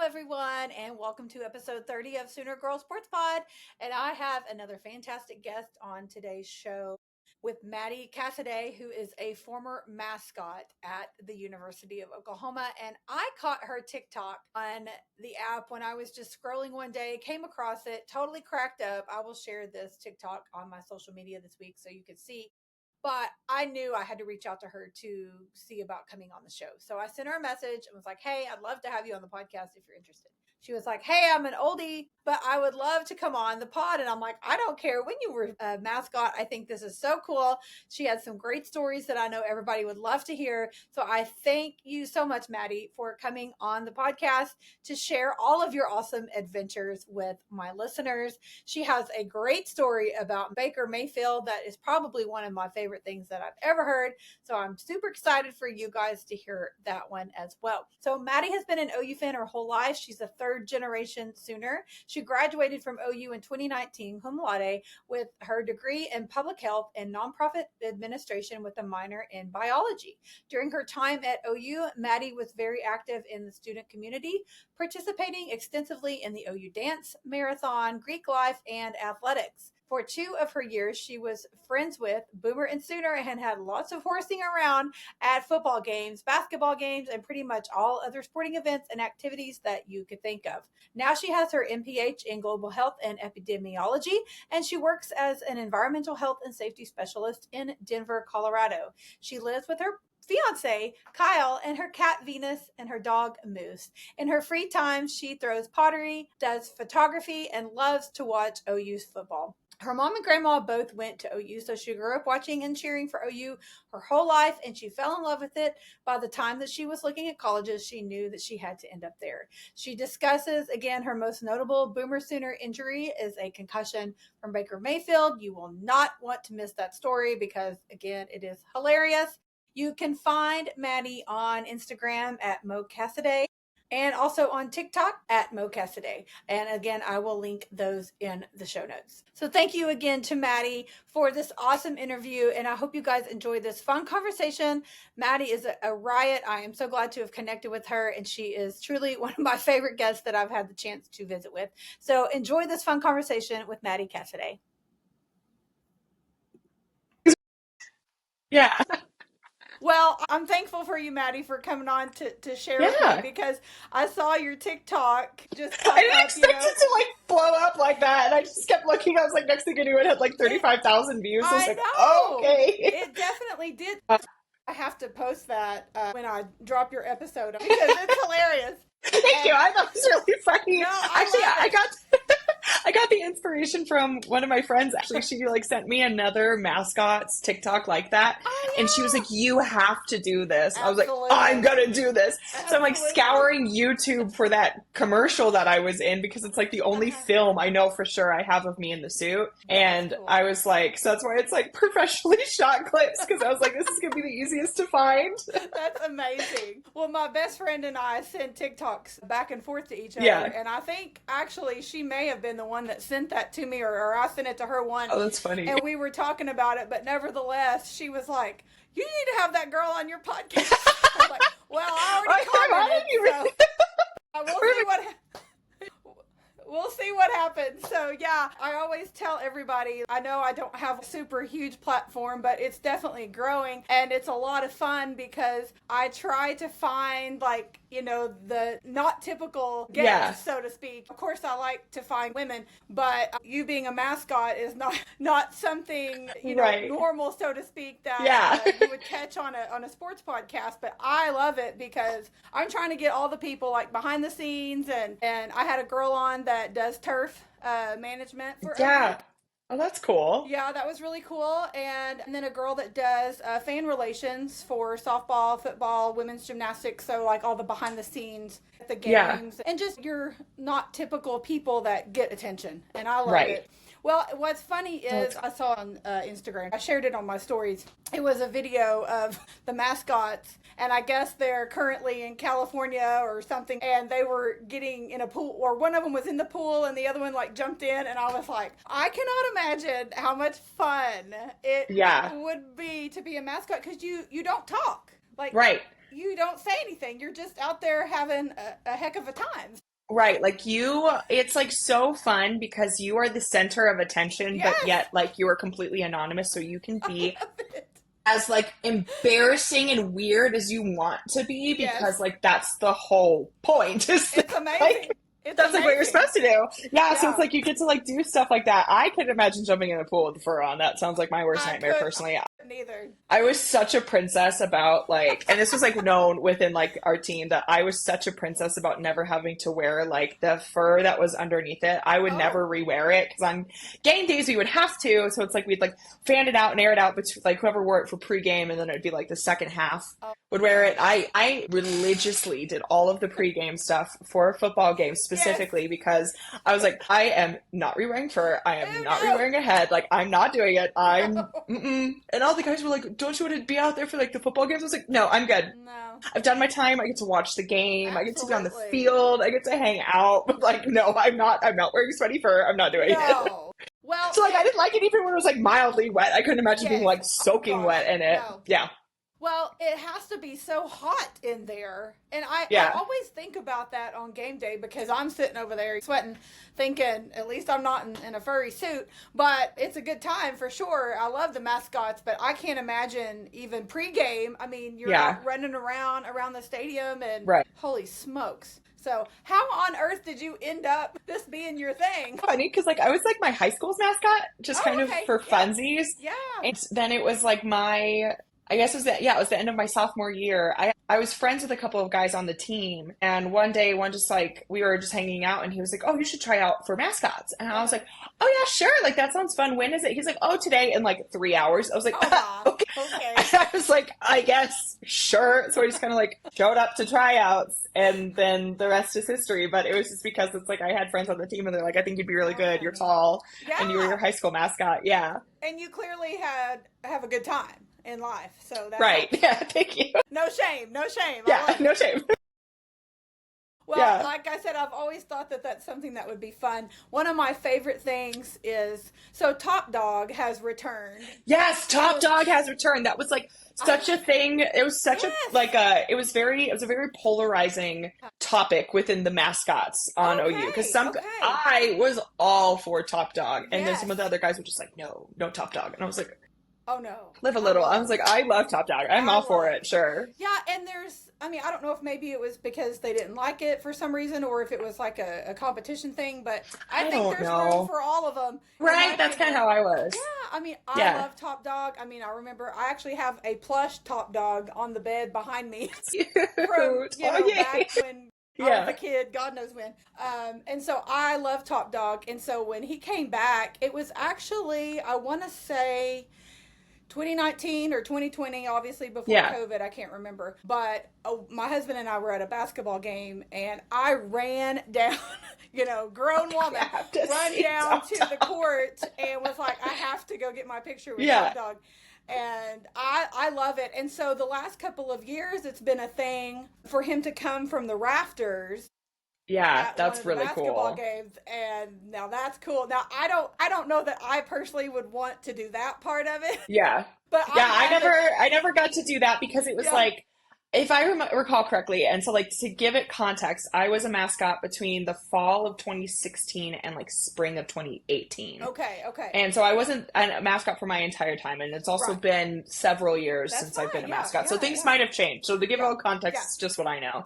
everyone, and welcome to episode 30 of Sooner Girl Sports Pod. And I have another fantastic guest on today's show with Mattie Cassaday, who is a former mascot at the University of Oklahoma. And I caught her TikTok on the app when I was just scrolling one day, came across it, totally cracked up. I will share this TikTok on my social media this week so you can see. But I knew I had to reach out to her to see about coming on the show. So I sent her a message and was like, hey, I'd love to have you on the podcast if you're interested. She was like, hey, I'm an oldie, but I would love to come on the pod. And I'm like, I don't care when you were a mascot. I think this is so cool. She had some great stories that I know everybody would love to hear. So I thank you so much, Mattie, for coming on the podcast to share all of your awesome adventures with my listeners. She has a great story about Baker Mayfield that is probably one of my favorite things that I've ever heard. So I'm super excited for you guys to hear that one as well. So Mattie has been an OU fan her whole life. She's a third generation Sooner. She graduated from OU in 2019 cum laude with her degree in public health and nonprofit administration with a minor in biology. During her time at OU, Mattie was very active in the student community, participating extensively in the OU dance, marathon, Greek life, and athletics. For 2 of her years, she was friends with Boomer and Sooner and had lots of horsing around at football games, basketball games, and pretty much all other sporting events and activities that you could think of. Now she has her MPH in global health and epidemiology, and she works as an environmental health and safety specialist in Denver, Colorado. She lives with her fiance, Kyle, and her cat, Venus, and her dog, Moose. In her free time, she throws pottery, does photography, and loves to watch OU's football. Her mom and grandma both went to OU, so she grew up watching and cheering for OU her whole life, and she fell in love with it. By the time that she was looking at colleges, she knew that she had to end up there. She discusses, again, her most notable Boomer Sooner injury is a concussion from Baker Mayfield. You will not want to miss that story because, again, it is hilarious. You can find Mattie on Instagram at Mo Cassaday and also on TikTok at Mo Cassaday. And again, I will link those in the show notes. So thank you again to Mattie for this awesome interview. And I hope you guys enjoyed this fun conversation. Mattie is a riot. I am so glad to have connected with her. And she is truly one of my favorite guests that I've had the chance to visit with. So enjoy this fun conversation with Mattie Cassaday. Yeah. Well, I'm thankful for you, Mattie, for coming on to share with me because I saw your TikTok just pop I didn't up, expect it to like blow up like that. And I just kept looking. I was like, next thing I knew, it had like 35,000 views. I was like, know. oh, okay. It definitely did. I have to post that when I drop your episode because it's hilarious. Thank you. I thought it was really funny. No, Actually, I got the inspiration from one of my friends. Actually, she like sent me another mascots TikTok like that. Oh, yeah. And she was like, you have to do this. Absolutely. I was like, I'm going to do this. Absolutely. So I'm like scouring YouTube for that commercial that I was in because it's like the only film I know for sure I have of me in the suit. And cool. I was like, so that's why it's like professionally shot clips because I was like, this is going to be the easiest to find. That's amazing. Well, my best friend and I send TikToks back and forth to each other. Yeah. And I think actually she may have been the one that sent that to me or I sent it to her one. Oh, that's funny. And we were talking about it, but nevertheless, she was like, you need to have that girl on your podcast. I was like, well, I already commented, so we'll see what happens. So yeah, I always tell everybody, I know I don't have a super huge platform, but it's definitely growing and it's a lot of fun because I try to find like, you know, the not typical guests, so to speak. Of course, I like to find women, but you being a mascot is not something, you know, normal, so to speak, that you would catch on a sports podcast. But I love it because I'm trying to get all the people like behind the scenes, and I had a girl on that does turf management for Oh, that's cool. Yeah, that was really cool. And then a girl that does fan relations for softball, football, women's gymnastics. So like all the behind the scenes at the games and just your not typical people that get attention. And I love it. Well, what's funny is I saw on Instagram, I shared it on my stories. It was a video of the mascots, and I guess they're currently in California or something, and they were getting in a pool, or one of them was in the pool, and the other one like jumped in, and I was like, I cannot imagine how much fun it would be to be a mascot, because you don't talk. Like, you don't say anything. You're just out there having a heck of a time. Right, like it's like so fun because you are the center of attention, but Yes, yet like you are completely anonymous, so you can I be love it. as like embarrassing and weird as you want to be because Yes, like that's the whole point. Is it's like amazing. It's that's like what you're amazing. supposed to do. Yeah, so it's Yeah, like you get to like do stuff like that. I could imagine jumping in a pool with the fur on. That sounds like my worst nightmare I personally. couldn't either. I was such a princess about like, and this was like known within like our team that I was such a princess about never having to wear like the fur that was underneath it. I would Oh, never rewear it because on game days we would have to. So it's like we'd like fan it out and air it out, but like whoever wore it for pregame, and then it'd be like the second half oh would wear it. gosh. I religiously did all of the pregame stuff for football games Yes. specifically because I was like, I am not rewearing fur. I am not Oh rewearing a head. Like I'm not doing it. no. I'm No. mm-mm. And all the guys were like, "Don't you want to be out there for like the football games?" I was like, "No, I'm good. No. I've done my time. I get to watch the game. I get to be on the Absolutely. field. I get to hang out." But like, no, I'm not. I'm not wearing sweaty fur. I'm not doing it. No. Well, So like, I and didn't like it even when it was like mildly wet. I couldn't imagine being yes. like Oh soaking gosh. wet in it. No. Yeah, Well, it has to be so hot in there. And I yeah, always think about that on game day because I'm sitting over there sweating, thinking, at least I'm not in a furry suit. But it's a good time for sure. I love the mascots, but I can't imagine even pregame. I mean, you're yeah. out running around the stadium, and Right. holy smokes. So, how on earth did you end up this being your thing? Funny because like I was like my high school's mascot, just Oh, kind of okay. for Yeah. funsies, Yeah. and then it was like my. I guess it was it was the end of my sophomore year. I was friends with a couple of guys on the team, and one day one just like we were just hanging out, and he was like, "Oh, you should try out for mascots," and I was Uh-huh. like, "Oh yeah, sure, like that sounds fun. When is it?" He's like, "Oh, today in like 3 hours." I was like, Oh, my. "Okay." Okay. I was like, "I guess sure." So I just kind of like showed up to tryouts, and then the rest is history. But it was just because it's like I had friends on the team, and they're like, "I think you'd be really good. You're Fun. tall, and you were your Yeah. high school mascot." Yeah, And you clearly have a good time in life, so that's right. awesome. Yeah, thank you. No shame, no shame. I Yeah, love no it. shame. Well, Yeah. like I said, I've always thought that that's something that would be fun. One of my favorite things is so Top Dog has returned. Yes, Top So Dog has returned. That was like I such a thing. It was such a yes. like a it was a very polarizing topic within the mascots on OU because Okay, some okay. I was all for Top Dog and then some of the Yes. other guys were just like no, no Top Dog. And I was like Oh no. live a I little. I was love like I love Top Dog. I'm I all for love it. Sure. Yeah, and I mean, I don't know if maybe it was because they didn't like it for some reason or if it was like a competition thing, but I I think don't there's room know. for all of them, in my Right? That's kind of opinion. how I was. Yeah, I mean, I Yeah. love Top Dog. I mean, I remember I actually have a plush Top Dog on the bed behind me from, Cute. Oh back yay. when I was a Yeah. kid, God knows when. And so I love Top Dog. And so when he came back, it was actually, I want to say, 2019 or 2020, obviously before Yeah. COVID, I can't remember. But my husband and I were at a basketball game, and I ran down, grown I woman, have to run see down Top to the Dog. court and was like, I have to go get my picture with Yeah. Top Dog. And I love it. And so the last couple of years, it's been a thing for him to come from the rafters Yeah, at one that's of the really basketball cool. games, and now that's cool. Now I don't know that I personally would want to do that part of it, Yeah. but Yeah, I'm glad that I never got to do that because it was yeah. like if I recall correctly, and so like to give it context, I was a mascot between the fall of 2016 and like spring of 2018. Okay, okay, And so I wasn't a mascot for my entire time, and it's also right. been several years That's since I've been fine. a Yeah, mascot. So yeah, things yeah, might have changed. So to give it yeah, all context, yeah. it's just what I know.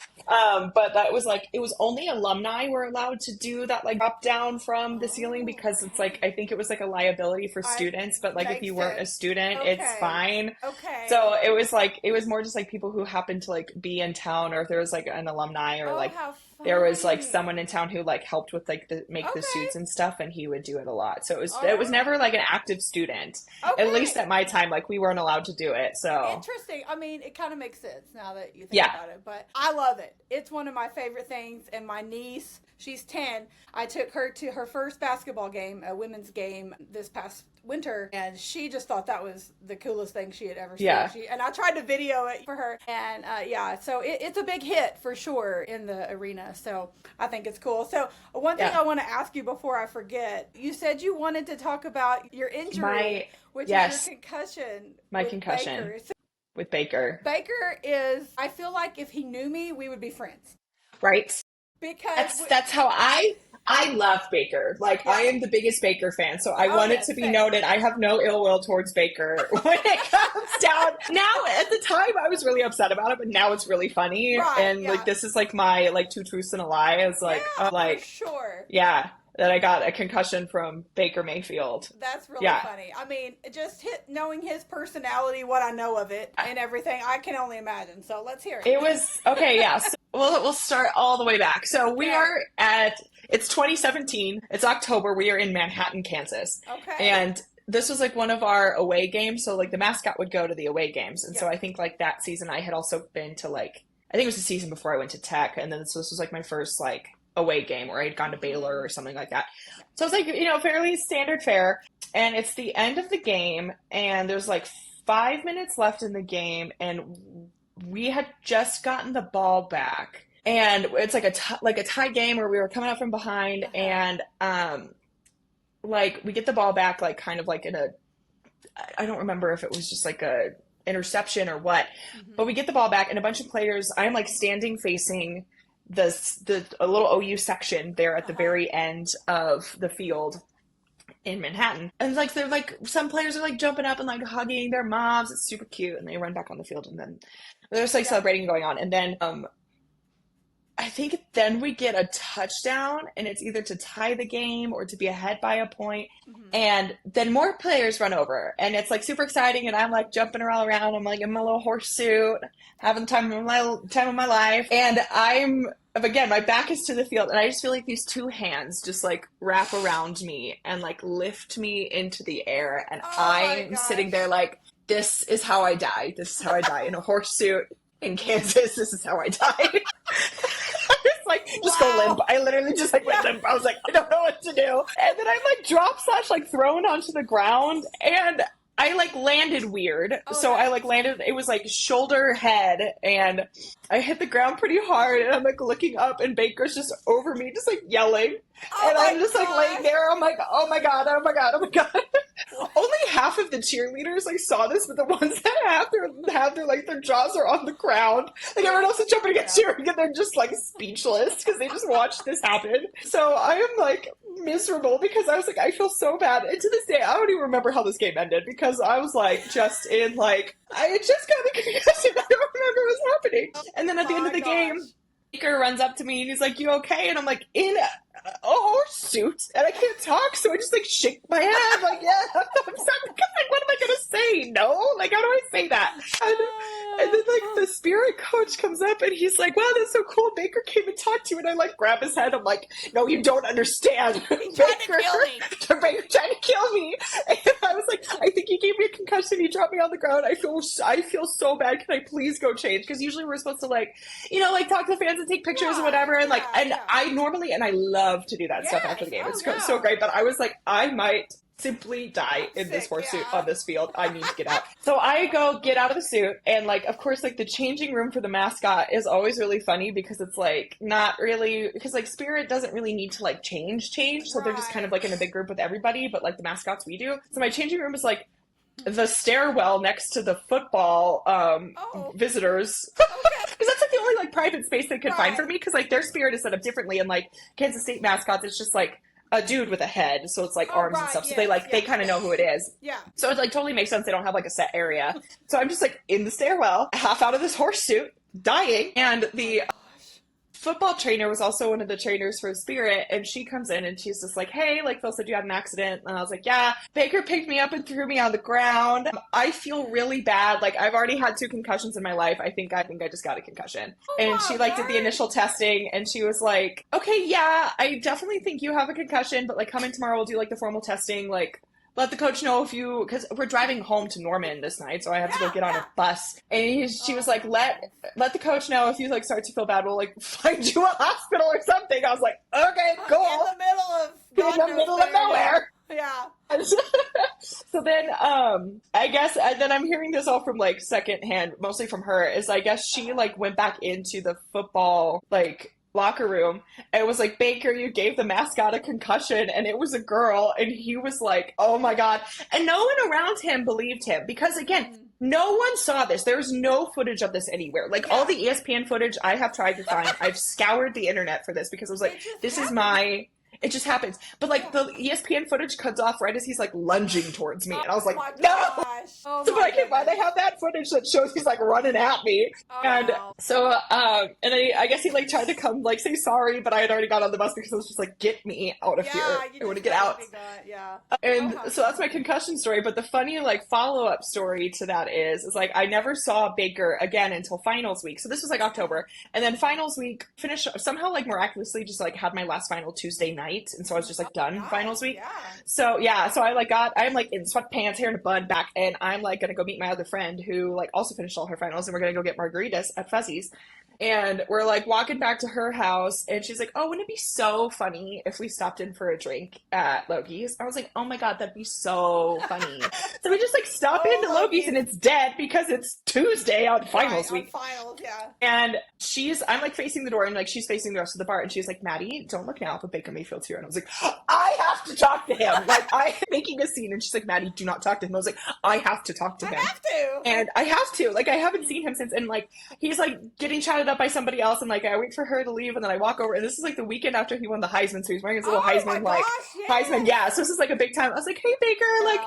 But that was like it was only alumni were allowed to do that like drop down from the ceiling Oh, because it's like okay. I think it was like a liability for I students, but like if makes you weren't a sense. student, it's Okay, fine. okay. So it was more just like people who happened to like be in town, or if there was like an alumni, or Oh, like how there was like funny. someone in town who like helped with like the make the Okay, suits and stuff, and he would do it a lot. So all it was right. never like an active student. At least Okay. at my time, like we weren't allowed to do it. So Interesting. I mean, it kind of makes sense now that you think yeah, about it, but I love it. It's one of my favorite things. And my niece, she's 10. I took her to her first basketball game, a women's game this past winter, and she just thought that was the coolest thing she had ever seen. yeah, And I tried to video it for her, and yeah, so it's a big hit for sure in the arena. So I think it's cool. So one thing yeah. I want to ask you before I forget, you said you wanted to talk about your injury, My which is your yes, concussion my with concussion Baker. with Baker, Baker is, I feel like if he knew me, we would be friends. right? because That's how I love Baker. Like, I am the biggest Baker fan, so I want it to be noted. I have no ill will towards Baker when it comes down. Now, at the time, I was really upset about it, but now it's really funny. Right, and like, this is like my like two truths and a lie. It's like, for sure. Yeah, that I got a concussion from Baker Mayfield. That's really funny. I mean, just knowing his personality, what I know of it, and everything, I can only imagine. So let's hear it. It was okay. Yeah. So we'll start all the way back. So we are it's 2017. It's October. We are in Manhattan, Kansas. Okay. And this was like one of our away games. So like the mascot would go to the away games. And so I think like that season I had also been to like, I think it was the season before I went to Tech. And then so this was like my first like away game where I had gone to Baylor or something like that. So it's like, fairly standard fare. And it's the end of the game and there's like 5 minutes left in the game and we had just gotten the ball back. And it's like a tie game where we were coming up from behind and like we get the ball back like kind of like in a, I don't remember if it was just like a interception or what, but we get the ball back and a bunch of players, I'm like standing facing a little OU section there at the very end of the field in Manhattan. And like they're like some players are like jumping up and like hugging their moms. It's super cute and they run back on the field and then there's like celebrating going on. And then I think then we get a touchdown and it's either to tie the game or to be ahead by a point. And then more players run over and it's like super exciting and I'm like jumping all around. I'm like in my little horse suit, having the time of my life. And again, my back is to the field and I just feel like these two hands just like wrap around me and like lift me into the air. And I'm sitting there like, this is how I die. This is how I die in a horse suit in Kansas. This is how I die. Just go limp. I literally just like went limp. I was like, I don't know what to do. And then I'm like drop slash like thrown onto the ground and I like landed weird. So I like landed, it was like shoulder head and I hit the ground pretty hard and I'm like looking up and Baker's just over me, just like yelling. And I'm just like laying there. I'm like, oh my God, oh my God, oh my God. Only half of the cheerleaders like saw this, but the ones that have their jaws are on the ground. Like everyone else is jumping and cheering and they're just like speechless because they just watched this happen. So I am like miserable because I was like, I feel so bad. And to this day, I don't even remember how this game ended because I was like just in like, I had just got the concussion. I don't remember what was happening. And then at the end of the game, Baker runs up to me and he's like, you okay? And I'm like, in a horse suit and I can't talk, so I just like shake my head like, yeah, I'm sorry. Like, what am I gonna say? No? Like, how do I say that? And then like the spirit coach comes up and he's like, wow, that's so cool. Baker came and talked to you. And I like grab his head. I'm like, no, you don't understand. He's trying to kill me. Baker trying to kill me. And I was like, I think he gave me a concussion. He dropped me on the ground. I feel so bad. Can I please go change? Because usually we're supposed to like, like talk to the fans and take pictures and whatever. And like, I normally, and I love to do that stuff after the game. It's so great. But I was like, I might simply die in this horse suit on this field. I need to get out. So I go get out of the suit and like, of course, like the changing room for the mascot is always really funny because it's like not really, because like Spirit doesn't really need to like change. So they're just kind of like in a big group with everybody, but like the mascots we do. So my changing room is like the stairwell next to the football visitors. Because that's like the only like private space they could find for me because like their Spirit is set up differently and like Kansas State mascots, it's just like a dude with a head, so it's like arms and stuff. So they kind of know who it is. Yeah. So it like totally makes sense. They don't have like a set area. So I'm just like in the stairwell, half out of this horse suit, dying, and the football trainer was also one of the trainers for Spirit, and she comes in and she's just like, hey, like Phil said you had an accident. And I was like, yeah. Baker picked me up and threw me on the ground. I feel really bad. Like I've already had 2 concussions in my life. I think I just got a concussion. And she like did the initial testing and she was like, okay, yeah, I definitely think you have a concussion, but like come in tomorrow, we'll do like the formal testing, like let the coach know if you, because we're driving home to Norman this night, so I have to go get on a bus. And she was like, let the coach know if you like start to feel bad, we'll like find you a hospital or something. I was like, okay, cool. In the middle of nowhere. Yeah. So then, I guess, and then I'm hearing this all from like secondhand, mostly from her, is I guess she like went back into the football like locker room and it was like, Baker, you gave the mascot a concussion, and it was a girl, and he was like, oh my God. And no one around him believed him because again, No one saw this. There's no footage of this anywhere. Like all the ESPN footage I have tried to find, I've scoured the internet for this because I was like, this is my, it just happens. But like the ESPN footage cuts off right as he's like lunging towards me. And I was like, no! Oh So I can't find, I have that footage that shows he's like running at me. And so, and I guess he like tried to come like say sorry, but I had already got on the bus because I was just like, get me out of here. I want to get out. And so that's my concussion story. But the funny like follow-up story to that is like I never saw Baker again until finals week. So this was like October. And then finals week finished somehow like miraculously just like had my last final Tuesday night. And so I was just like done finals week. So so I'm like in sweatpants, hair in a bun back, and I'm like gonna go meet my other friend who like also finished all her finals, and we're gonna go get margaritas at Fuzzy's. And we're like walking back to her house, and she's like, oh, wouldn't it be so funny if we stopped in for a drink at Loki's? I was like, oh my God, that'd be so funny. So we just like stop into Loki's, and it's dead because it's Tuesday on finals week. And I'm like facing the door, and like she's facing the rest of the bar, and she's like, Mattie, don't look now, but Baker Mayfield's here. And I was like, I have to talk to him. Like I'm making a scene, and she's like, Mattie, do not talk to him. I was like, I have to talk to him. And I have to. Like I haven't seen him since, and like he's like getting chatted up by somebody else, and like I wait for her to leave, and then I walk over, and this is like the weekend after he won the Heisman, so he's wearing his little Heisman Heisman, so this is like a big time. I was like, hey Baker, like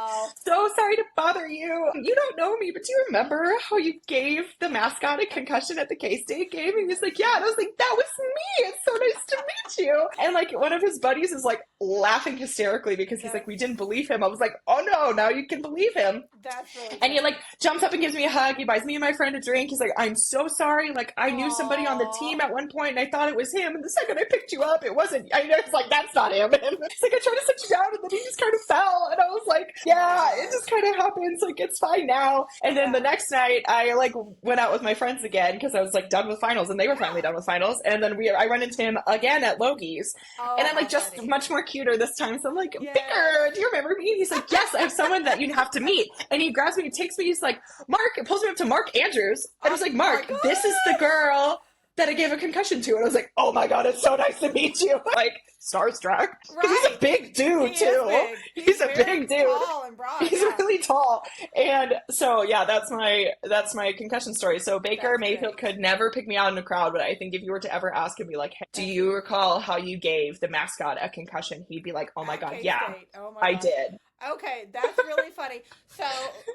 so sorry to bother you. You don't know me, but do you remember how you gave the mascot a concussion at the K-State game? And he's like, yeah. And I was like, that was me. It's so nice to meet you. And like one of his buddies is like laughing hysterically because he's like, we didn't believe him. I was like, oh no, now you can believe him. That's really and he like jumps up and gives me a hug. He buys me and my friend a drink. He's like, I'm so sorry. Like I knew somebody on the team at one point, and I thought it was him. And the second I picked you up, it wasn't. I know it's like that's not him. And he's like, I tried to sit you down, and then he just kind of fell. And I was like, yeah, it just kind of happens. Like it's fine now. And then the next night, I like went out with my friends again because I was like done with finals, and they were finally done with finals. And then I run into him again at Loki's, and I'm like just much more cuter this time. So I'm like, Baker, do you remember me? And he's like, yes, I have someone that you have to meet. And he grabs me, and takes me. He's like, Mark, it pulls me up to Mark Andrews. And I was like, Mark, this is the girl that I gave a concussion to. And I was like, oh my God, it's so nice to meet you. Like, starstruck. Because he's a big dude, too. He's a big dude. Tall and broad, he's really tall. And so, yeah, that's my concussion story. So Baker Mayfield could never pick me out in a crowd, but I think if you were to ever ask him, be like, hey, do you recall how you gave the mascot a concussion? He'd be like, oh my God, yeah, I did. Okay, that's really funny. So,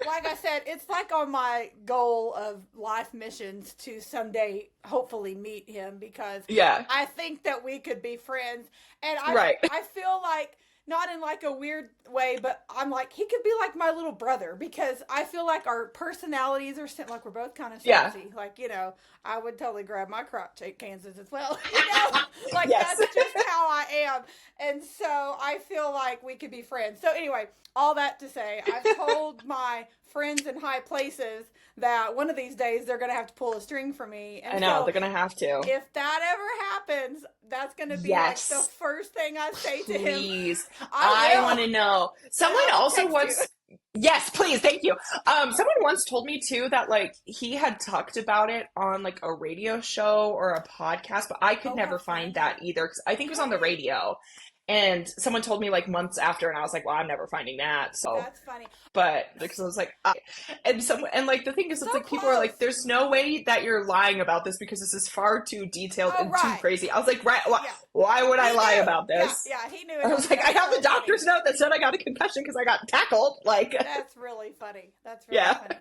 like I said, it's like on my goal of life missions to someday hopefully meet him because I think that we could be friends. And I feel like, not in like a weird way, but I'm like, he could be like my little brother because I feel like our personalities are like we're both kind of sassy. Like, you know, I would totally grab my crotch at Kansas as well. You know, like that's just how I am. And so I feel like we could be friends. So anyway, all that to say, I've told my friends in high places that one of these days they're going to have to pull a string for me. And I know, they're going to have to. If that ever happens, that's going to be like the first thing I say to him. Please. I want to know. Someone also once... Yes, please. Thank you. Someone once told me too that like he had talked about it on like a radio show or a podcast, but I could never find that either because I think it was on the radio. And someone told me like months after, and I was like, well, I'm never finding that. So that's funny. But because I was like, and like the thing is, it's like people are like, there's no way that you're lying about this because this is far too detailed and too crazy. I was like, why would I lie about this? Yeah, he knew. I was like, I have the doctor's note that said I got a concussion because I got tackled. Like, that's really funny. That's really funny.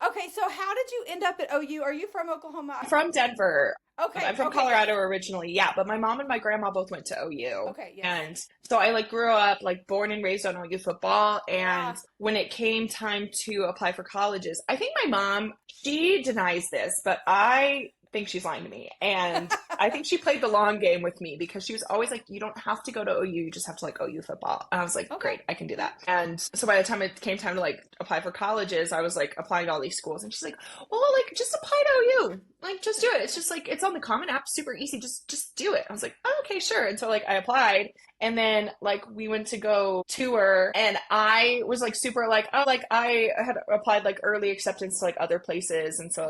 Okay, so how did you end up at OU? Are you from Oklahoma? From Denver. Okay. I'm from Colorado originally, but my mom and my grandma both went to OU. Okay, And so I like grew up like born and raised on OU football, and when it came time to apply for colleges, I think my mom, she denies this, but I think she's lying to me. And I think she played the long game with me because she was always like, you don't have to go to OU, you just have to like OU football. And I was like, great, I can do that. And so by the time it came time to like apply for colleges, I was like applying to all these schools, and she's like, well, like just apply to OU. Like, just do it. It's just like, it's on the Common App, super easy. Just do it. I was like, oh, okay, sure. And so like I applied, and then like we went to go tour, and I was like super like, oh, like I had applied like early acceptance to like other places. And so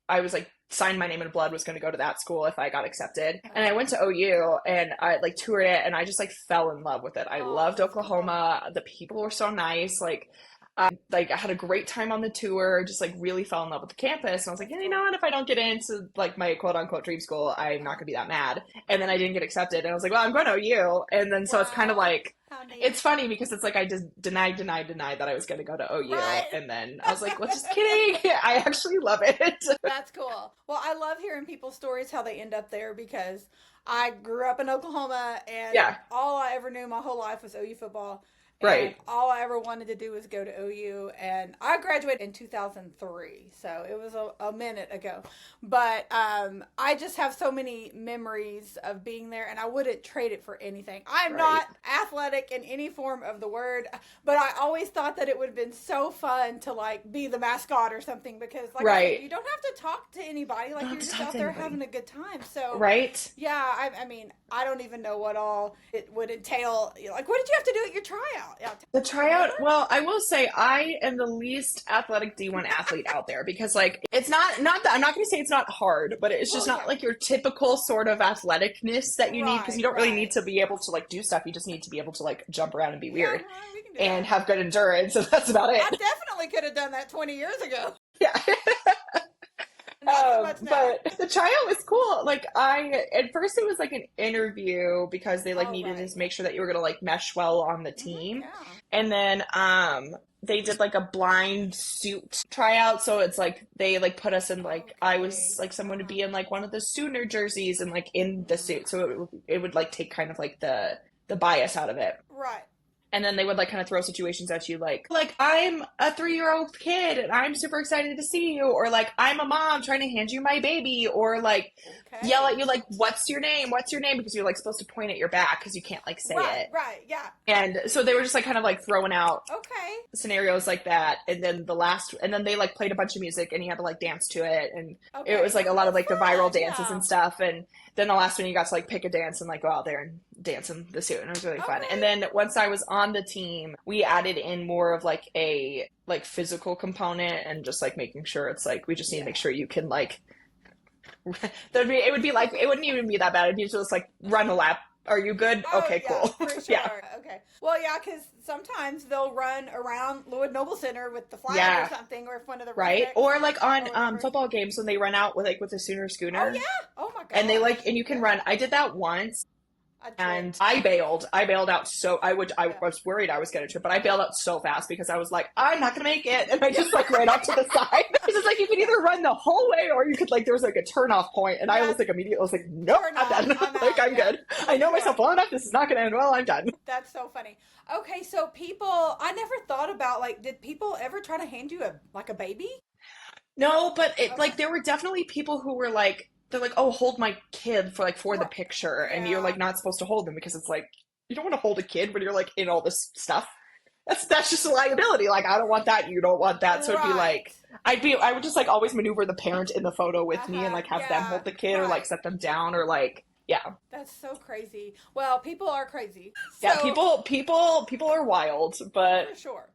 I was like signed my name in blood, was going to go to that school if I got accepted. And I went to OU, and I like toured it, and I just like fell in love with it. I loved Oklahoma. The people were so nice. Like, Like I had a great time on the tour, just like really fell in love with the campus. And I was like, yeah, you know what? If I don't get into like my quote unquote dream school, I'm not gonna be that mad. And then I didn't get accepted. And I was like, well, I'm going to OU. And then so it's kind of Wow. like, How neat. it's funny because it's like I just denied that I was going to go to OU. Right. And then I was like, well, just kidding. I actually love it. That's cool. Well, I love hearing people's stories how they end up there because I grew up in Oklahoma and Yeah, all I ever knew my whole life was OU football. And right. all I ever wanted to do was go to OU. And I graduated in 2003. So it was a minute ago. But I just have so many memories of being there and I wouldn't trade it for anything. I'm Right. not athletic in any form of the word, but I always thought that it would have been so fun to like be the mascot or something because like I said, Right. you don't have to talk to anybody. Like Don't you're have to just talk out to there anybody. having a good time. So Right. yeah, I mean, I don't even know what all it would entail. Like, what did you have to do at your tryout? Yeah, The tryout, well, I will say I am the least athletic D1 athlete out there because like it's not that I'm not going to say it's not hard, but it's just well, not like your typical sort of athleticness that you need because right, you don't really right. need to be able to like do stuff. You just need to be able to like jump around and be Yeah, weird we can do and that. have good endurance, and that's about I it. definitely could have done that 20 years ago. Yeah. Not so much now. But the tryout was cool. Like at first it was like an interview because they like Oh, needed right. to make sure that you were gonna like mesh well on the team. Yeah. And then they did like a blind suit tryout. So it's like they like put us in like I Okay. was like someone to be in like one of the Sooner jerseys and like in the suit. So it would like take kind of like the bias out of it. Right. And then they would like kind of throw situations at you like I'm a 3-year-old kid and I'm super excited to see you, or like I'm a mom trying to hand you my baby, or like yell Okay. at you like what's your name, because you're like supposed to point at your back because you can't like say Right, it. right. Yeah. And so they were just like kind of like throwing out Okay. scenarios like that, and then they like played a bunch of music and you had to like dance to it, and it Okay. was like a lot of That's like the viral fun. dances Yeah. and stuff. And then the last one you got to like pick a dance and like go out there and dance in the suit, and it was really fun. And Okay. then once I was on the team, we added in more of like a like physical component and just like making sure it's like we just need to Yeah. make sure you can like it would be like it wouldn't even be that bad. It'd be just like run a lap. Are you good? Oh, Okay, yeah, cool. for sure. Yeah. Okay. Well, yeah, because sometimes they'll run around Lloyd Noble Center with the flag Yeah. or something, or if one of the Right? rednecks Or like or on whatever. football games when they run out with a Sooner Oh, schooner. yeah. Oh, my And they gosh. like and you can Yeah. run. I did that once I and tripped. I bailed. I bailed out so I Yeah. was worried I was gonna trip, but I bailed out so fast because I was like, I'm not gonna make it, and I just like ran off to the side. Because it's like you could either run the whole way or you could like there was like a turn off point, and I Yeah. was like immediately I was like, nope, Turn I'm off. done. I'm Like out. I'm Yeah. good. For I know sure. myself well enough. This is not gonna end well. I'm done. That's so funny. Okay, so people, I never thought about like, did people ever try to hand you a baby? No, but it Okay. like there were definitely people who were like they're like, oh, hold my kid for the Right. picture, and you're Yeah. like not supposed to hold them because it's like you don't want to hold a kid when you're like in all this stuff. That's just a liability. Like I don't want that, you don't want that. So it'd be Right. like I would just like always maneuver the parent in the photo with me and like have them Yeah. hold the kid or like Right. set them down or like yeah. That's so crazy. Well, people are crazy. Yeah, So, people are wild, but for sure.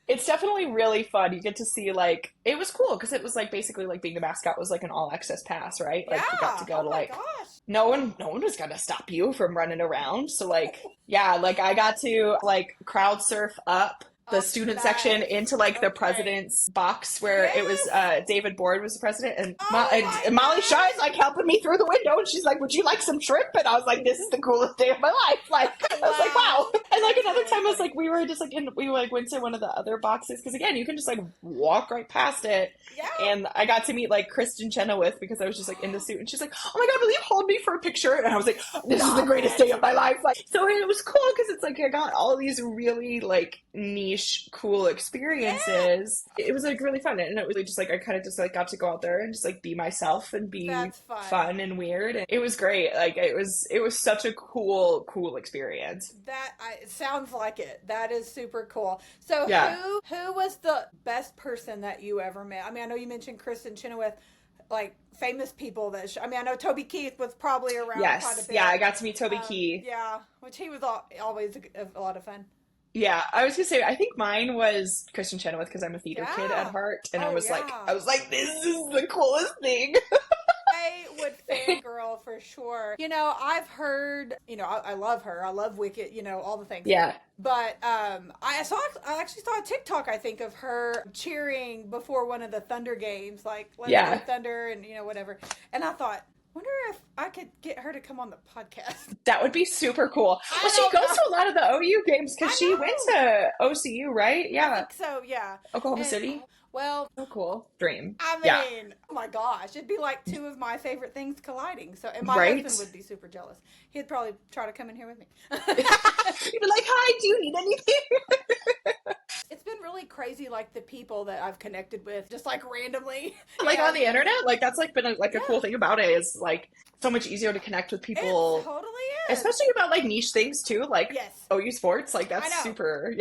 it's definitely really fun. You get to see like it was cool because it was like basically like being the mascot was like an all access pass, right? Like you got Yeah. to go Oh to my like gosh. no one was gonna stop you from running around. So like yeah, like I got to like crowd surf up the Oh, student section nice. into like the Okay. president's box where it was Yes. David Board was the president, and, Oh my and Molly gosh. Shy's like helping me through the window, and she's like, would you like some shrimp? And I was like, this is the coolest day of my life. Like I was like, Wow. wow. And like That's another really time I was funny. like we were just like we like went to one of the other boxes because again you can just like walk right past it. Yeah. And I got to meet like Kristen Chenoweth because I was just like in the suit, and she's like, "Oh my god, will you hold me for a picture?" And I was like, "This is the Stop greatest it. day of my life!" Like, so it was cool because it's like I got all these really like niche, cool experiences. It was like really fun, and it was really just like I kind of just like got to go out there and just like be myself and be That's fun. fun and weird. And it was great. Like it was such a cool experience. It sounds like it. That is super cool. So Yeah. who was the best person that you ever met? I mean, I know you mentioned Kristen Chenoweth, like famous people that I mean, I know Toby Keith was probably around quite a Yes. bit. Yeah. I got to meet Toby Keith. Yeah, which he was always a lot of fun. Yeah, I was gonna say I think mine was Kristen Chenoweth because I'm a theater kid at Yeah. heart, and Oh I was yeah. like, this is the coolest thing. I would fangirl for sure. I've heard, I love her. I love Wicked, all the things. Yeah. But I actually saw a TikTok, I think, of her cheering before one of the Thunder games, like Let's Go Thunder and whatever. And I thought, wonder if I could get her to come on the podcast. That would be super cool. Well, she goes to a lot of the OU games because she went to OCU, right? Yeah. I think so, yeah. Oklahoma City? Well, so cool. Dream. I mean, oh my gosh, it'd be like two of my favorite things colliding. So, and my husband would be super jealous. He'd probably try to come in here with me. He'd be like, "Hi, do you need anything?" It's been really crazy, like the people that I've connected with, just like randomly, like on the internet. Like that's like been a cool thing about it is like so much easier to connect with people. It totally is, especially about like niche things too, like OU sports. Like that's super,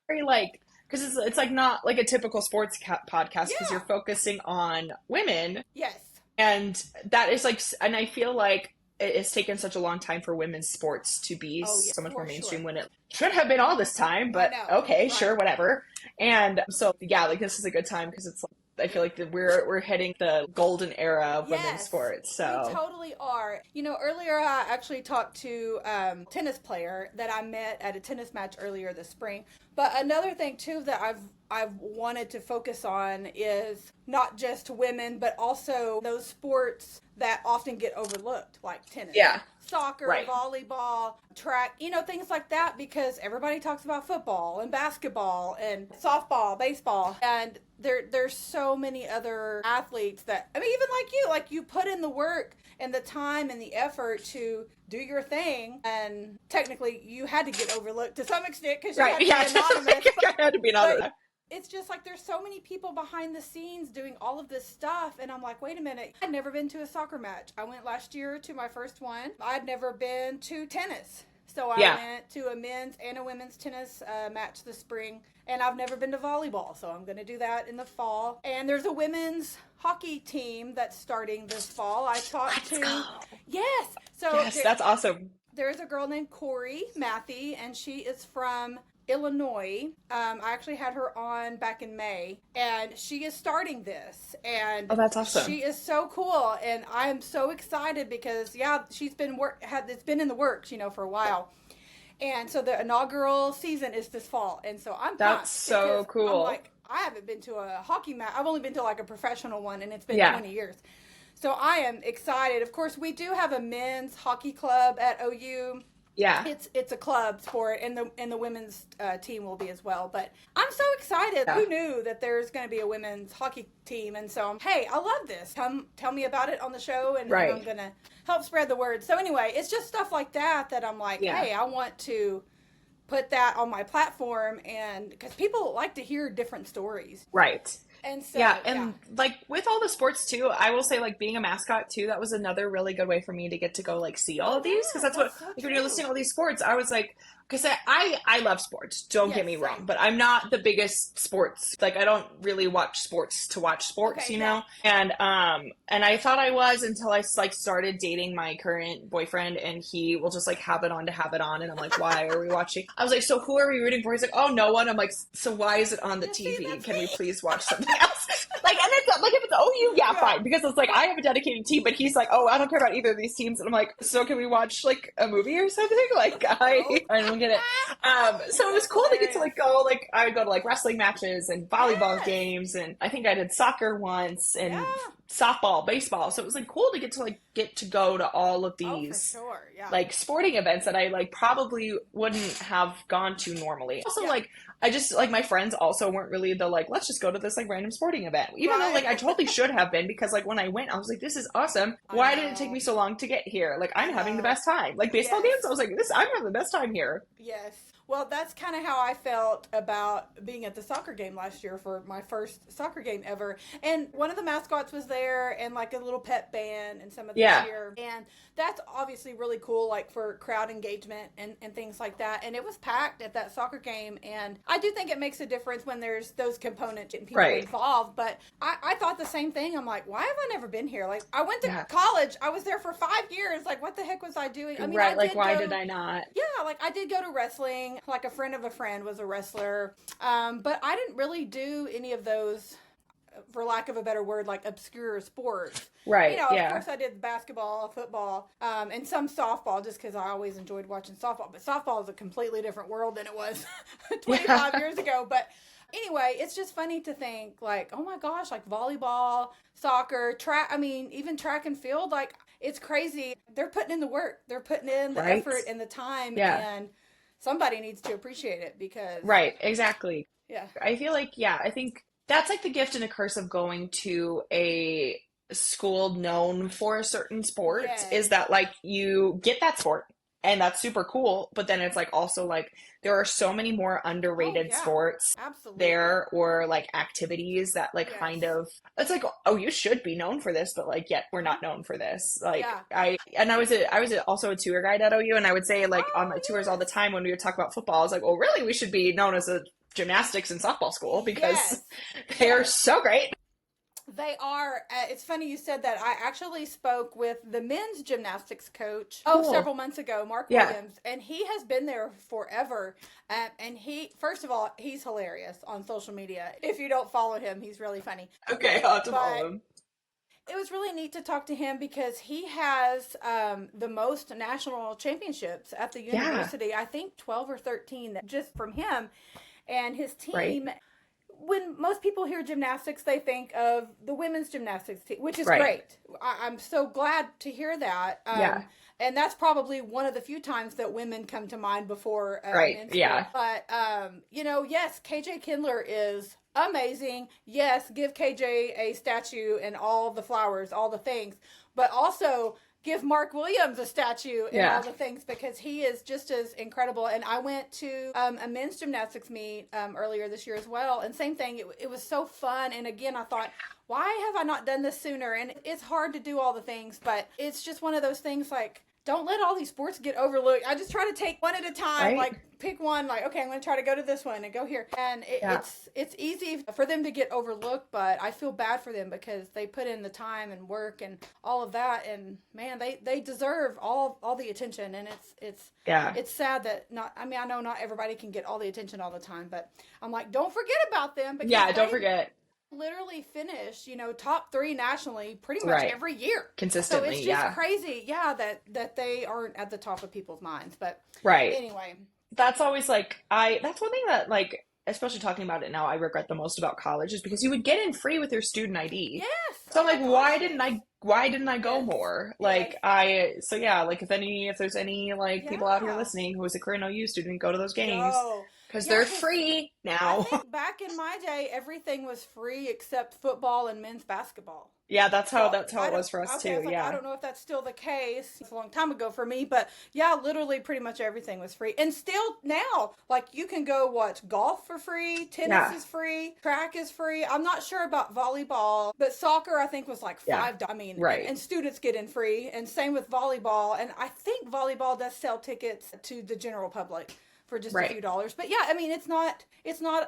very like. Because it's like not like a typical sports podcast because you're focusing on women. Yes. And that is like, and I feel like it's taken such a long time for women's sports to be so much more mainstream when it should have been all this time. But okay, sure, whatever. And so, like this is a good time because it's like, I feel like we're hitting the golden era of women's sports. So we totally are. Earlier I actually talked to a tennis player that I met at a tennis match earlier this spring. But another thing too that I've wanted to focus on is not just women, but also those sports that often get overlooked, like tennis, soccer, volleyball, track, things like that, because everybody talks about football and basketball and softball, baseball, and there's so many other athletes that, I mean, even like you put in the work and the time and the effort to do your thing, and technically you had to get overlooked to some extent because you had to be anonymous. I had to be anonymous. It's just like there's so many people behind the scenes doing all of this stuff, and I'm like, wait a minute, I'd never been to a soccer match. I went last year to my first one. I'd never been to tennis. So I went to a men's and a women's tennis match this spring, and I've never been to volleyball, so I'm going to do that in the fall. And there's a women's hockey team that's starting this fall. I talked to... Yes! So that's awesome. There's a girl named Mattie, and she is from Illinois. I actually had her on back in May, and she is starting this, and that's awesome. She is so cool, and I am so excited because she's been it's been in the works, for a while, and so the inaugural season is this fall, and so that's so cool. I'm like, I haven't been to a hockey match. I've only been to like a professional one, and it's been 20 years. So I am excited. Of course, we do have a men's hockey club at OU. Yeah, it's a club sport, and the women's team will be as well. But I'm so excited. Who knew that there's going to be a women's hockey team? And so, hey, I love this. Come tell me about it on the show, and I'm going to help spread the word. So anyway, it's just stuff like that I'm like, hey, I want to put that on my platform, and because people like to hear different stories. Right. And so, like with all the sports too, I will say like being a mascot too, that was another really good way for me to get to go like see all of these, because that's what so like, when you're listening to all these sports, I was like, because I love sports, don't get me wrong, but I'm not the biggest sports, like I don't really watch sports to watch sports, you know? And I thought I was until I like started dating my current boyfriend, and he will just like have it on to have it on, and I'm like, why are we watching? I was like, so who are we rooting for? He's like, oh, no one. I'm like, so why is it on the TV? Can we please watch something else? Like, and it's like, if it's OU, fine, because it's like I have a dedicated team, but he's like, oh, I don't care about either of these teams, and I'm like, so can we watch like a movie or something? Like I don't get it. So it was cool to get to like go, like I would go to like wrestling matches and volleyball games, and I think I did soccer once, and softball, baseball. So it was like cool to get to go to all of these like sporting events that I like probably wouldn't have gone to normally. Also like I just like my friends also weren't really the like, let's just go to this like random sporting event, even though like I totally should have been, because like when I went I was like, this is awesome. Why did it take me so long to get here? Like I'm having the best time. Like baseball games, I was like, I'm having the best time here. Yes. Well, that's kind of how I felt about being at the soccer game last year for my first soccer game ever. And one of the mascots was there, and like a little pet band and some of the cheer. And that's obviously really cool, like for crowd engagement and things like that. And it was packed at that soccer game. And I do think it makes a difference when there's those components and people involved. But I thought the same thing. I'm like, why have I never been here? Like I went to college. I was there for 5 years. Like what the heck was I doing? I mean, why did I not? Yeah, like I did go to wrestling. Like a friend of a friend was a wrestler. But I didn't really do any of those for lack of a better word, like obscure sports. Right. Of Yeah. course I did basketball, football, and some softball just because I always enjoyed watching softball. But softball is a completely different world than it was 25 Yeah. years ago. But anyway, it's just funny to think like, oh my gosh, like volleyball, soccer, track. I mean, even track and field, like it's crazy. They're putting in the work. They're putting in the Right. effort and the time, Yeah. and somebody needs to appreciate it because, Right. Exactly. yeah. I feel like, yeah, I think that's like the gift and a curse of going to a school known for a certain sport Yes. is that like you get that sport and that's super cool, but then it's like also like there are so many more Oh, underrated yeah. sports Absolutely. there or like activities that like kind Yes. of it's like oh you should be known for this but like yet we're Uh-huh. not known for this like Yeah. also a tour guide at OU and I would say like on Oh, my tours all the yes. time when we would talk about football I was like well really we should be known as a gymnastics and softball school because Yes. they are Yes. so great. They are. It's funny you said that. I actually spoke with the men's gymnastics coach, Cool. several months ago, Mark Yeah. Williams, and he has been there forever. And he, first of all, he's hilarious on social media. If you don't follow him, he's really funny. Okay, I'll have to follow But them. it was really neat to talk to him because he has the most national championships at the Yeah. university. I think 12 or 13 just from him and his Right. team. When most people hear gymnastics, they think of the women's gymnastics team, which is Right. great. I'm so glad to hear that. Yeah. And that's probably one of the few times that women come to mind before Right. men's Yeah. sport. But, yes, KJ Kindler is amazing. Yes, give KJ a statue and all the flowers, all the things. But also give Mark Williams a statue and Yeah. all the things because he is just as incredible. And I went to a men's gymnastics meet earlier this year as well. And same thing, it was so fun. And again, I thought, why have I not done this sooner? And it's hard to do all the things, but it's just one of those things like, don't let all these sports get overlooked. I just try to take one at a time, Right. like pick one, like, okay, I'm going to try to go to this one and go here. And Yeah. it's easy for them to get overlooked, but I feel bad for them because they put in the time and work and all of that. And man, they deserve all the attention. And Yeah. it's sad that I know not everybody can get all the attention all the time, but I'm like, don't forget about them because Yeah, don't they forget. literally finish, top 3 nationally pretty much Right. every year. So Consistently, it's just yeah. crazy, yeah, that they aren't at the top of people's minds. But Right. anyway, That's always like that's one thing that like especially talking about it now I regret the most about college is because you would get in free with your student ID. yes. So I'm Oh my like, gosh, why didn't I go yes. more? Yes. So yeah, like if there's any like people out here Yeah. listening who is a career OU student, go to those games Go. because Yeah, they're 'cause free I now. think back in my day, everything was free except football and men's basketball. Yeah, So that's how I it don't. was for us Okay, I was too. like, I Yeah. don't know if that's still the case. It's a long time ago for me, but yeah, literally, pretty much everything was free, and still now, like you can go watch golf for free, tennis Yeah. is free, track is free. I'm not sure about volleyball, but soccer I think was like Yeah. $5. I mean, Right. and students get in free, and same with volleyball, and I think volleyball does sell tickets to the general public for just a Right. few dollars. But yeah, I mean, it's not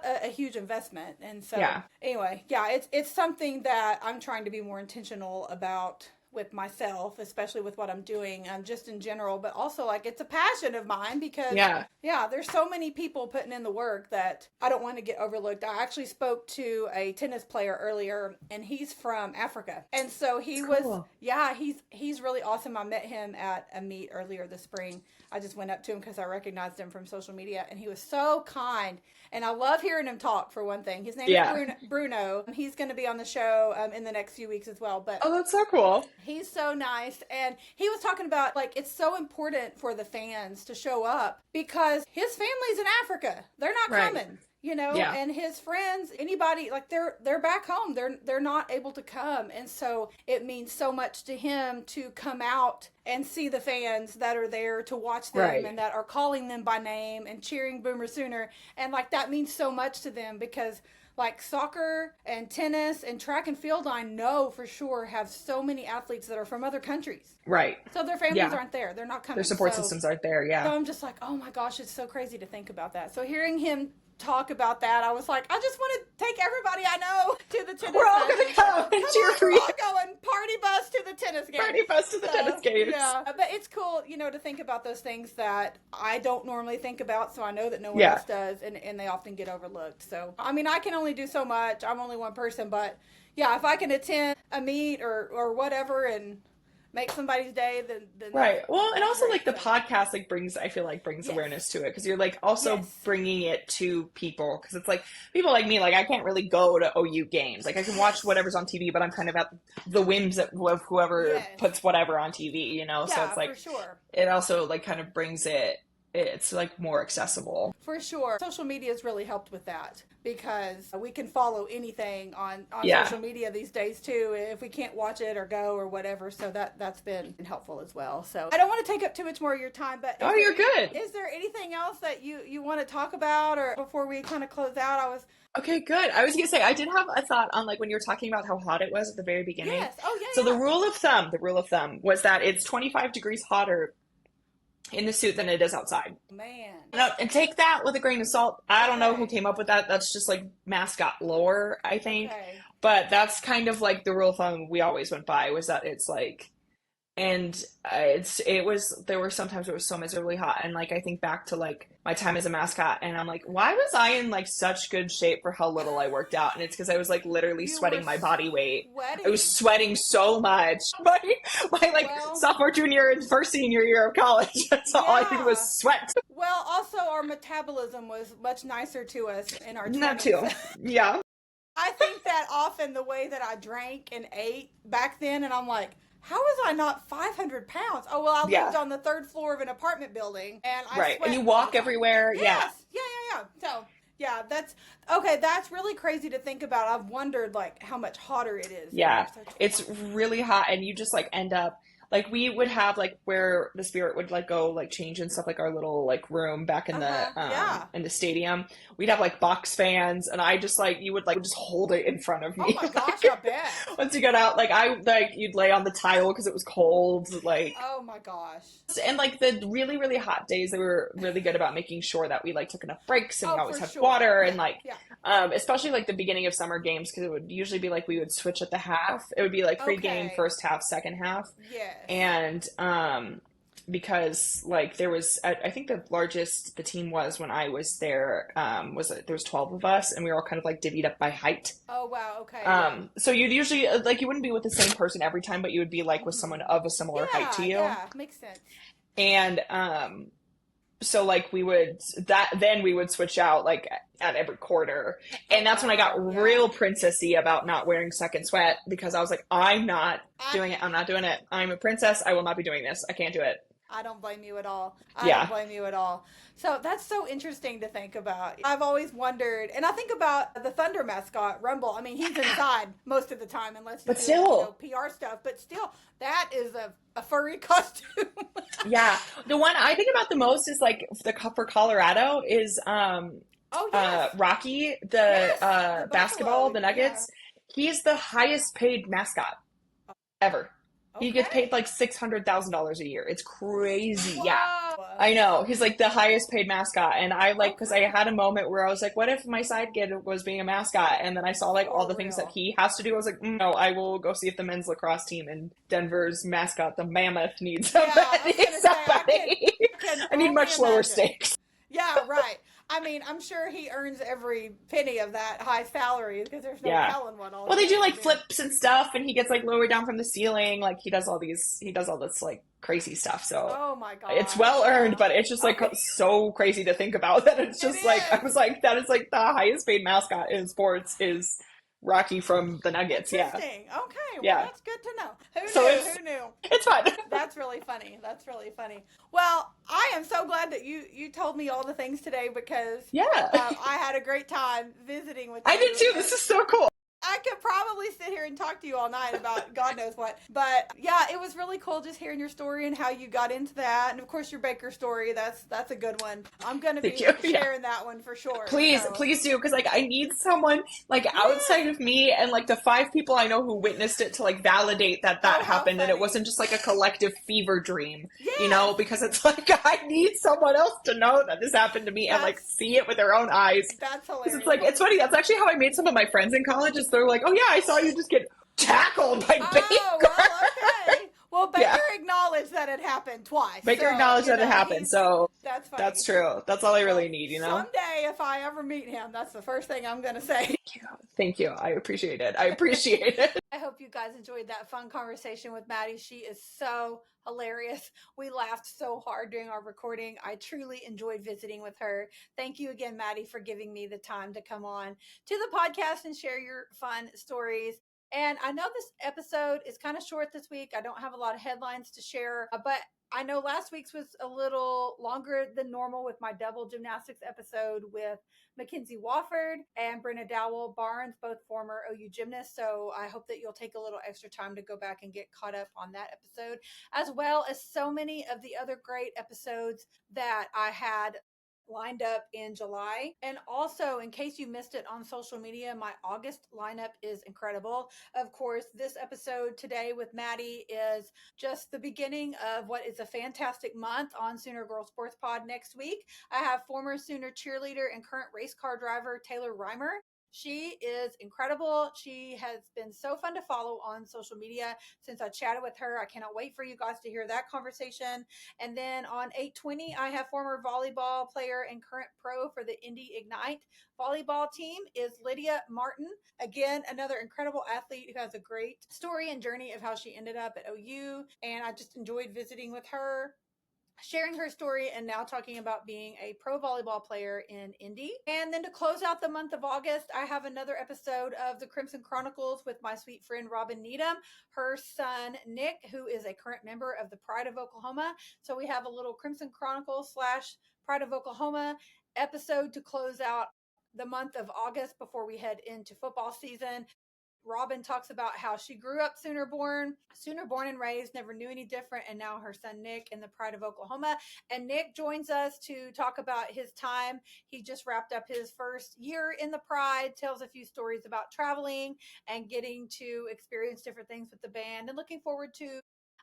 a huge investment. And so Yeah. anyway, yeah, it's something that I'm trying to be more intentional about with myself, especially with what I'm doing, just in general, but also like it's a passion of mine because Yeah. there's so many people putting in the work that I don't want to get overlooked. I actually spoke to a tennis player earlier and he's from Africa. And so Cool. he's really awesome. I met him at a meet earlier this spring. I just went up to him because I recognized him from social media and he was so kind. And I love hearing him talk for one thing. His name is Bruno. He's going to be on the show in the next few weeks as well. But Oh, that's so cool. he's so nice. And he was talking about like it's so important for the fans to show up because his family's in Africa. They're not Right. coming. Yeah. And his friends, anybody, like they're back home. They're not able to come. And so it means so much to him to come out and see the fans that are there to watch them Right. and that are calling them by name and cheering Boomer Sooner. And like that means so much to them because like soccer and tennis and track and field, I know for sure have so many athletes that are from other countries. Right. So their families Yeah. aren't there. They're not coming. Their support So- systems aren't there. so Yeah. I'm just like, oh my gosh, it's so crazy to think about that. So hearing him talk about that. I was like, I just want to take everybody I know to the tennis. We're all going to come and cheer for you. We're all going party bus to the tennis game. Party bus to the tennis games. Yeah, but it's cool, to think about those things that I don't normally think about, so I know that no one else does, and they often get overlooked. So, I mean, I can only do so much. I'm only one person, but yeah, if I can attend a meet or whatever and make somebody's day, then right. Well, and also like the podcast like brings awareness to it, because you're like also bringing it to people, because it's like people like me, like I can't really go to OU games, like I can watch whatever's on TV, but I'm kind of at the whims of whoever puts whatever on TV, so it's like, for sure, it also like kind of brings it's like more accessible. For sure. Social media has really helped with that, because we can follow anything on social media these days too, if we can't watch it or go or whatever. So that's been helpful as well. So I don't want to take up too much more of your time, but you're good. Is there anything else that you want to talk about, or before we kind of close out? Okay, good. I was going to say, I did have a thought on like when you were talking about how hot it was at the very beginning. Yes. Oh, yeah. So the rule of thumb was that it's 25 degrees hotter in the suit than it is outside. Man. No, and take that with a grain of salt. I don't know who came up with that. That's just like mascot lore, I think. Okay. But that's kind of like the rule of thumb we always went by, was that it's like, and there were sometimes it was so miserably hot, and like I think back to like my time as a mascot, and I'm like, why was I in like such good shape for how little I worked out? And it's because I was like literally sweating my body weight. I was sweating so much. My sophomore, junior, and first senior year of college, that's all I did was sweat. Well, also our metabolism was much nicer to us in our 20s. That too. Yeah. I think that often the way that I drank and ate back then, and I'm like, how was I not 500 pounds? Oh, well, I lived on the third floor of an apartment building, and I sweat. And you walk everywhere. Yes. Yeah. So, yeah, that's really crazy to think about. I've wondered, like, how much hotter it is. Yeah, it's really hot, and you just, like, end up, like, we would have, like, where the Spirit would, like, go, like, change and stuff, like, our little, like, room back in the stadium. We'd have, like, box fans, and I just, like, you would, like, just hold it in front of me. Oh, my gosh, I bet. Once you got out, like, you'd lay on the tile because it was cold, like. Oh, my gosh. And, like, the really, really hot days, they were really good about making sure that we, like, took enough breaks, and we always had water, and, like, especially, like, the beginning of summer games, because it would usually be, like, we would switch at the half. It would be, like, pre-game, first half, second half. Yes. And because like there was, I think the largest the team was when I was there, there was 12 of us, and we were all kind of like divvied up by height. Oh wow, okay. So you'd usually like, you wouldn't be with the same person every time, but you would be like with someone of a similar height to you. Yeah, makes sense. And so like we would switch out like at every quarter, and that's when I got real princessy about not wearing second sweat, because I was like, I'm not doing it. I'm a princess. I will not be doing this. I can't do it. I don't blame you at all. I don't blame you at all. So that's so interesting to think about. I've always wondered, and I think about the Thunder mascot, Rumble. I mean, he's inside most of the time, unless he's doing PR stuff. But still, that is a furry costume. Yeah. The one I think about the most is like for Colorado is Rocky, the basketball, the Nuggets. Yeah. He's the highest paid mascot ever. Okay. He gets paid like $600,000 a year. It's crazy. Whoa. Yeah. I know. He's like the highest paid mascot. And I like, because I had a moment where I was like, what if my side gig was being a mascot? And then I saw like all the things that he has to do. I was like, no, I will go see if the men's lacrosse team in Denver's mascot, the Mammoth, needs somebody. I need much lower stakes. Yeah, right. I mean, I'm sure he earns every penny of that high salary, because there's no telling what all. Well, they do like flips and stuff, and he gets like lowered down from the ceiling. Like he does all this like crazy stuff. So oh my god, it's well earned, but it's just like so crazy to think about that it's just like I was like, that is like the highest paid mascot in sports is Rocky from the Nuggets. Interesting. Yeah. Okay. Well, that's good to know. Who knew? It's fun. That's really funny. Well, I am so glad that you told me all the things today, because I had a great time visiting with you. I did too. This is so cool. I could probably sit here and talk to you all night about God knows what. But yeah, it was really cool just hearing your story and how you got into that. And of course, your Baker story. That's a good one. I'm going to Thank be you. Yeah. sharing that one for sure. Please, So, please do, because like I need someone like yes. outside of me and like the 5 people I know who witnessed it to like validate that Oh, that how happened and it funny. wasn't just like a collective fever dream, Yes. because it's like I need someone else to know that this happened to me and like That's see it with their own eyes. that's Because it's hilarious. like it's funny. That's actually how I made some of my friends in college. Is they're like, "Oh yeah, I saw you just get tackled by Oh, Baker." well, okay. Well, Baker Yeah, acknowleded that it happened twice. Baker So, acknowledged that it happened, so that's funny. that's true. That's all I Well, really need. someday if I ever meet him, that's the first thing I'm going to say. Thank you. I appreciate it. I appreciate it. I hope you guys enjoyed that fun conversation with Mattie. She is so hilarious. We laughed so hard during our recording. I truly enjoyed visiting with her. Thank you again, Mattie, for giving me the time to come on to the podcast and share your fun stories. And I know this episode is kind of short this week. I don't have a lot of headlines to share, but I know last week's was a little longer than normal with my double gymnastics episode with Mackenzie Wofford and Brenna Dowell Barnes, both former OU gymnasts. So I hope that you'll take a little extra time to go back and get caught up on that episode, as well as so many of the other great episodes that I had lined up in July. And also, in case you missed it on social media, my August lineup is incredible. Of course, this episode today with Mattie is just the beginning of what is a fantastic month on Sooner Girl Sports Pod next week. I have former Sooner cheerleader and current race car driver Taylor Reimer. She is incredible. She has been so fun to follow on social media since I chatted with her. I cannot wait for you guys to hear that conversation. And then on 820, I have former volleyball player and current pro for the Indy Ignite volleyball team is Lydia Martin. Again, another incredible athlete who has a great story and journey of how she ended up at OU. And I just enjoyed visiting with her, sharing her story, and now talking about being a pro volleyball player in Indy. And then to close out the month of August, I have another episode of the Crimson Chronicles with my sweet friend Robin Needham, her son Nick, who is a current member of the Pride of Oklahoma. So we have a little Crimson Chronicles slash Pride of Oklahoma episode to close out the month of August before we head into football season. Robin talks about how she grew up Sooner born and raised, never knew any different, and now her son Nick in the Pride of Oklahoma. And Nick joins us to talk about his time. He just wrapped up his first year in the Pride, tells a few stories about traveling and getting to experience different things with the band, and looking forward to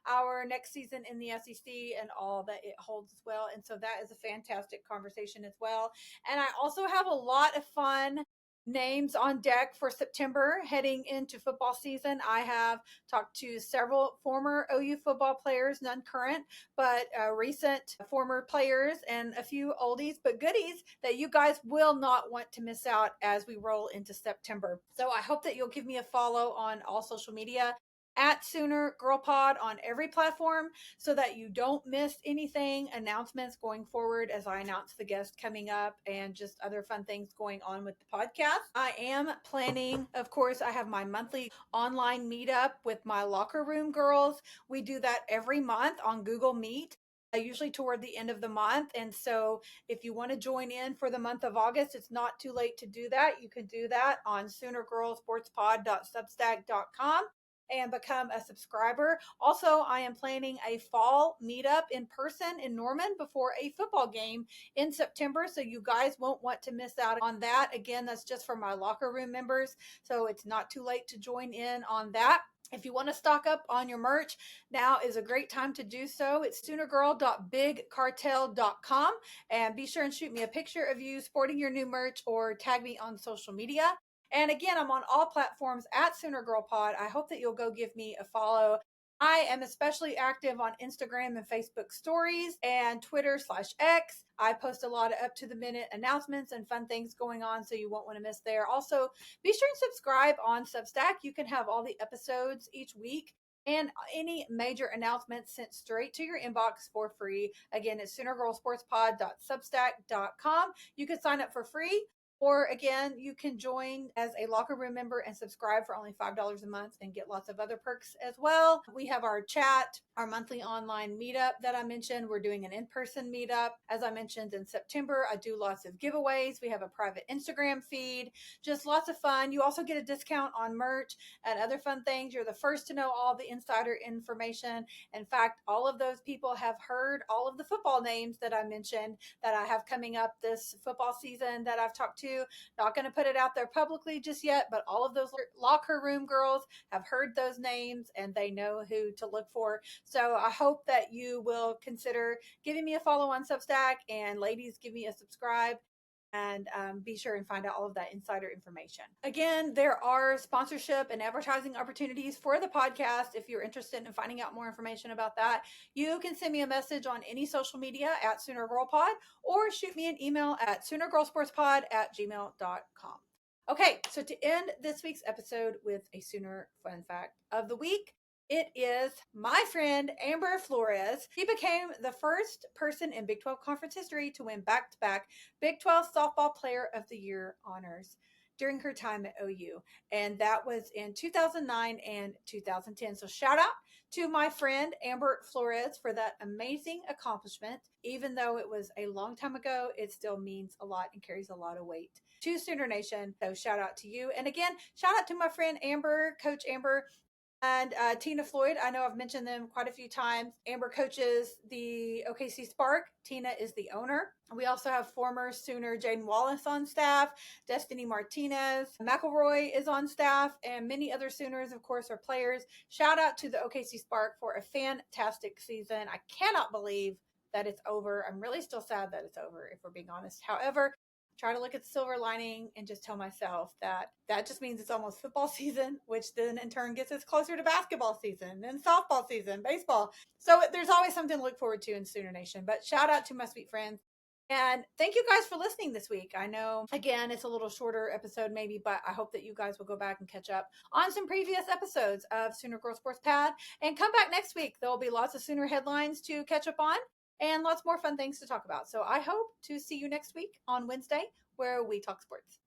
our next season in the SEC and all that it holds as well. And so that is a fantastic conversation as well. And I also have a lot of fun names on deck for September heading into football season. I have talked to several former OU football players, none current, but recent former players, and a few oldies but goodies that you guys will not want to miss out as we roll into September. So I hope that you'll give me a follow on all social media at Sooner Girl Pod on every platform so that you don't miss anything, announcements going forward as I announce the guest coming up and just other fun things going on with the podcast. I am planning, of course, I have my monthly online meetup with my locker room girls. We do that every month on Google Meet. Usually toward the end of the month. And so if you want to join in for the month of August, it's not too late to do that. You can do that on soonergirlsportspod.substack.com and become a subscriber. Also, I am planning a fall meetup in person in Norman before a football game in September. So you guys won't want to miss out on that. Again, that's just for my locker room members. So it's not too late to join in on that. If you want to stock up on your merch, now is a great time to do so. It's soonergirl.bigcartel.com. And be sure and shoot me a picture of you sporting your new merch or tag me on social media. And again, I'm on all platforms at Sooner Girl Pod. I hope that you'll go give me a follow. I am especially active on Instagram and Facebook stories and Twitter/X. I post a lot of up to the minute announcements and fun things going on, so you won't want to miss there. Also, be sure and subscribe on Substack. You can have all the episodes each week and any major announcements sent straight to your inbox for free. Again, it's soonergirlsportspod.substack.com. You can sign up for free Or again, you can join as a locker room member and subscribe for only $5 a month and get lots of other perks as well. We have our chat, our monthly online meetup that I mentioned. We're doing an in-person meetup. As I mentioned in September, I do lots of giveaways. We have a private Instagram feed, just lots of fun. You also get a discount on merch and other fun things. You're the first to know all the insider information. In fact, all of those people have heard all of the football names that I mentioned that I have coming up this football season that I've talked to. Not going to put it out there publicly just yet, but all of those locker room girls have heard those names and they know who to look for. So I hope that you will consider giving me a follow on Substack, and ladies, give me a subscribe, and be sure and find out all of that insider information. Again, there are sponsorship and advertising opportunities for the podcast. If you're interested in finding out more information about that, you can send me a message on any social media at Sooner Girl Pod, or shoot me an email at soonergirlsportspod@gmail.com. Okay, so to end this week's episode with a Sooner fun fact of the week, it is my friend Amber Flores. She became the first person in Big 12 conference history to win back-to-back Big 12 Softball Player of the Year honors during her time at OU. And that was in 2009 and 2010. So shout out to my friend Amber Flores for that amazing accomplishment. Even though it was a long time ago, it still means a lot and carries a lot of weight to Sooner Nation. So shout out to you. And again, shout out to my friend Amber, Coach Amber, and Tina Floyd. I know I've mentioned them quite a few times. Amber coaches the OKC Spark. Tina is the owner. We also have former Sooner Jaden Wallace on staff, Destiny Martinez, McElroy is on staff, and many other Sooners, of course, are players. Shout out to the OKC Spark for a fantastic season. I cannot believe that it's over. I'm really still sad that it's over, if we're being honest. However, try to look at the silver lining and just tell myself that that just means it's almost football season, which then in turn gets us closer to basketball season, then softball season, baseball. So there's always something to look forward to in Sooner Nation. But shout out to my sweet friends. And thank you guys for listening this week. I know, again, it's a little shorter episode maybe, but I hope that you guys will go back and catch up on some previous episodes of Sooner Girl Sports Pad. And come back next week. There will be lots of Sooner headlines to catch up on and lots more fun things to talk about. So I hope to see you next week on Wednesday, where we talk sports.